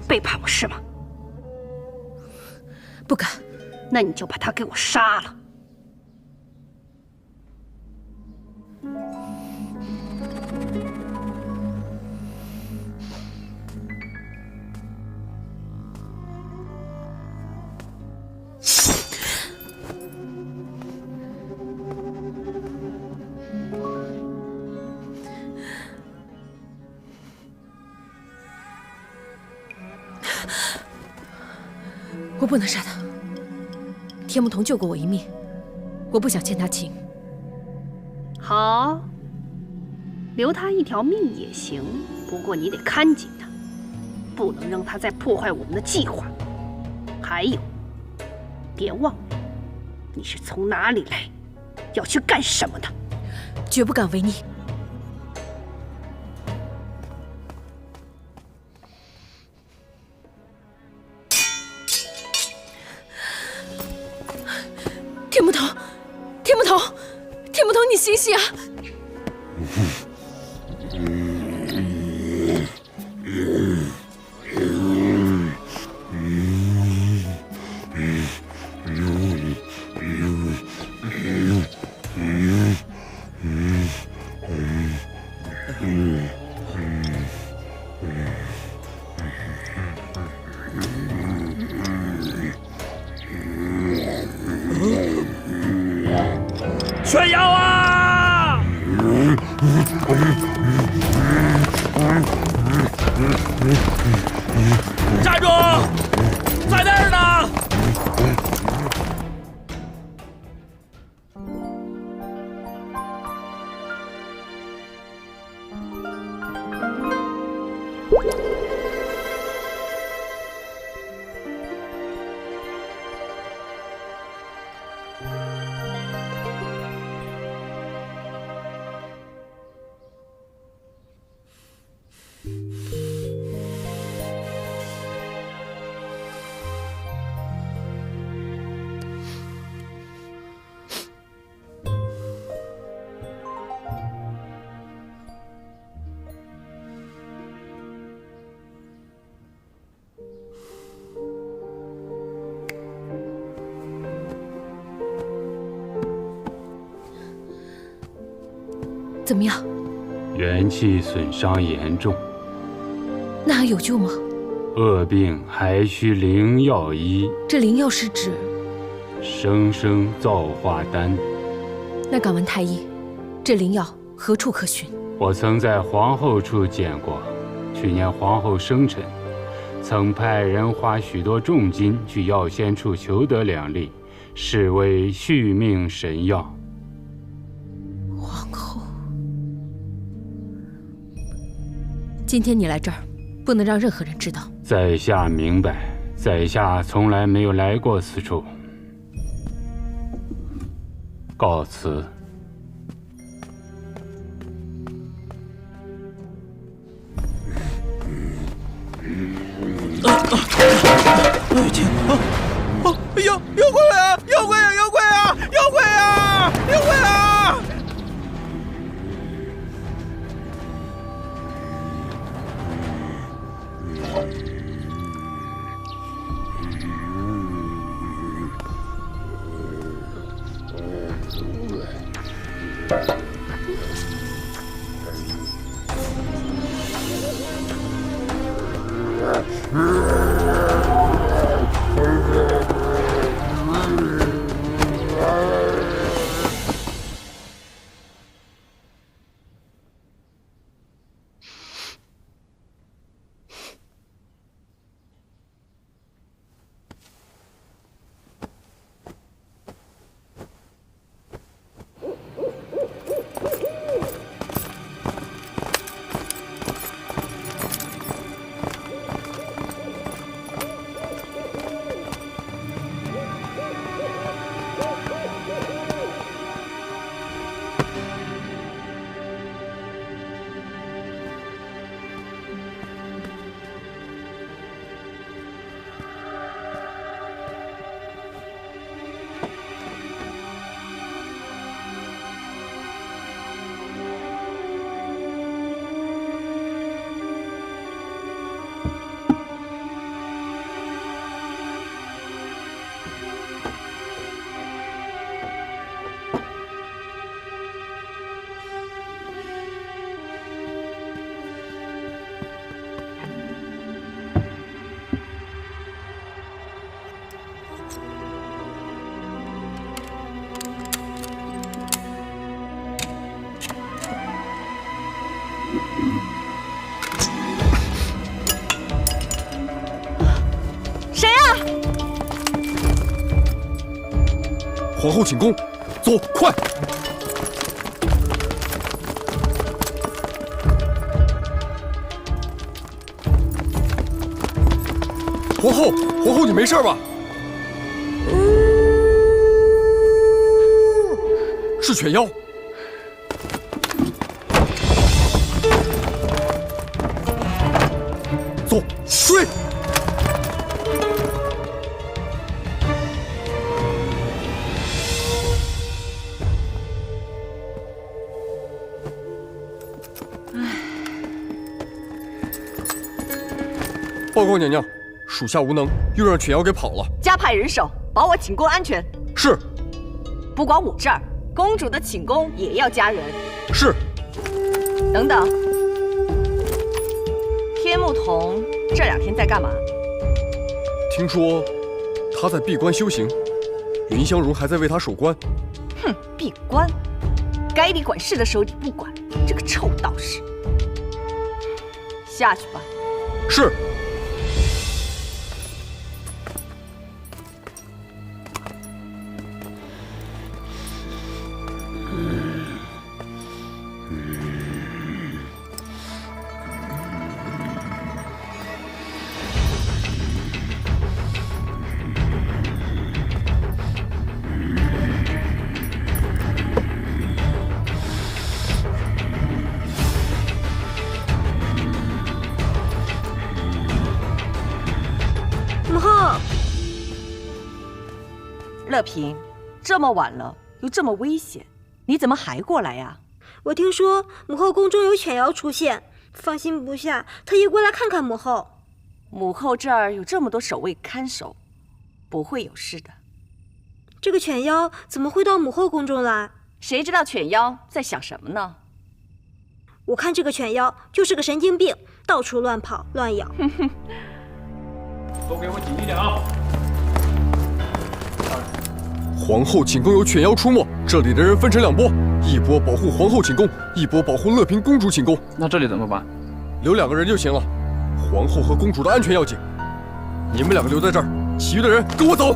背叛我是吗？不敢。那你就把他给我杀了。我不能杀他。天牧童救过我一命，我不想欠他情。好，留他一条命也行，不过你得看紧他，不能让他再破坏我们的计划。还有，别忘了，你是从哪里来，要去干什么的。绝不敢违逆。天牧童，天牧童，天牧童，你醒醒啊！炫耀啊！站住！在那儿呢！怎么样？元气损伤严重，那还有救吗？恶病还需灵药医。这灵药是指生生造化丹。那敢问太医，这灵药何处可寻？我曾在皇后处见过，去年皇后生辰，曾派人花许多重金去药仙处求得2粒，视为续命神药。皇后，今天你来这儿，不能让任何人知道。在下明白，在下从来没有来过此处。告辞。妖怪来啊！妖怪啊！妖怪啊！妖怪啊！妖怪啊！皇后寝宫，走，快！皇后，皇后，你没事吧？是犬妖。走，追！报告娘娘，属下无能，又让犬妖给跑了。加派人手，保我寝宫安全。是。不光我这儿，公主的寝宫也要加人。是。等等，天目童这2天在干嘛？听说他在闭关修行，云香容还在为他守关。哼，闭关，该你管事的时候你不管，这个臭道士。下去吧。是。乐平，这么晚了，又这么危险，你怎么还过来呀？我听说母后宫中有犬妖出现，放心不下，特意过来看看母后。母后这儿有这么多守卫看守，不会有事的。这个犬妖怎么会到母后宫中来？谁知道犬妖在想什么呢？我看这个犬妖就是个神经病，到处乱跑乱咬。都给我紧一点啊！皇后寝宫有犬妖出没，这里的人分成2波，一波保护皇后寝宫，一波保护乐平公主寝宫。那这里怎么办？留2个人就行了，皇后和公主的安全要紧。你们2个留在这儿，其余的人跟我走。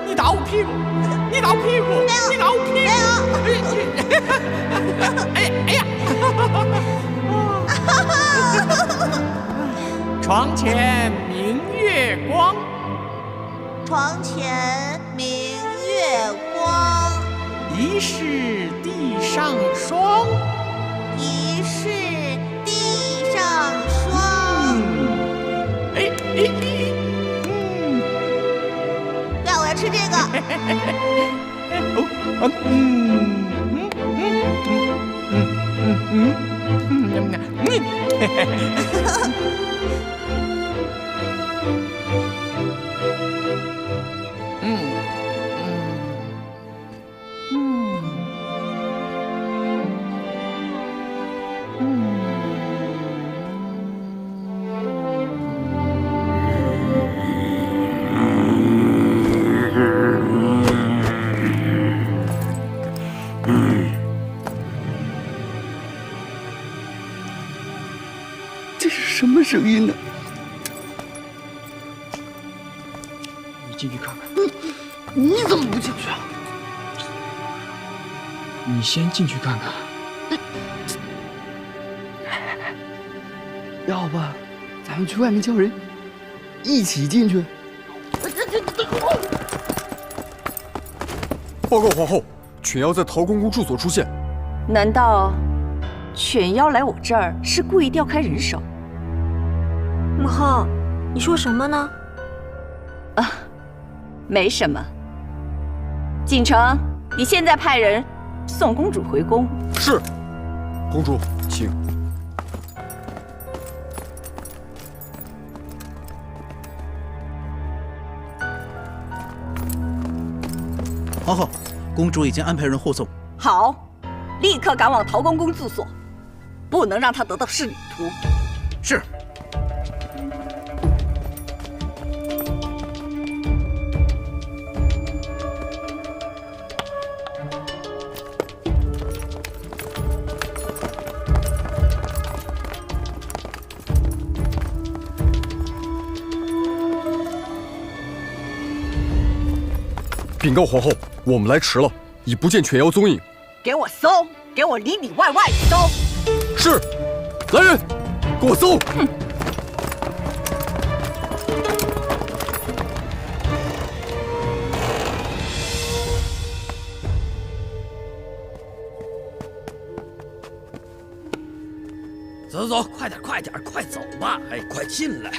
你打我屁股！你打我屁股！你打我屁股！哎呀！床前明月光，床前明月光，疑是地上霜，疑是地上霜。对，我要吃这个。这是什么声音呢？你进去看看。你怎么不进去啊？你先进去看看。要不咱们去外面叫人一起进去？报告皇后，犬妖在陶公公住所出现。难道犬妖来我这儿是故意调开人手？母后，你说什么呢？没什么。锦城，你现在派人送公主回宫。是，公主，请。皇后，公主已经安排人护送。好，立刻赶往陶公公住所，不能让他得到仕旅图。是。禀告皇后，我们来迟了，已不见犬妖踪影。给我搜，给我里里外外搜。是，来人，给我搜。走走，快点，快点，快走吧！哎，快进来。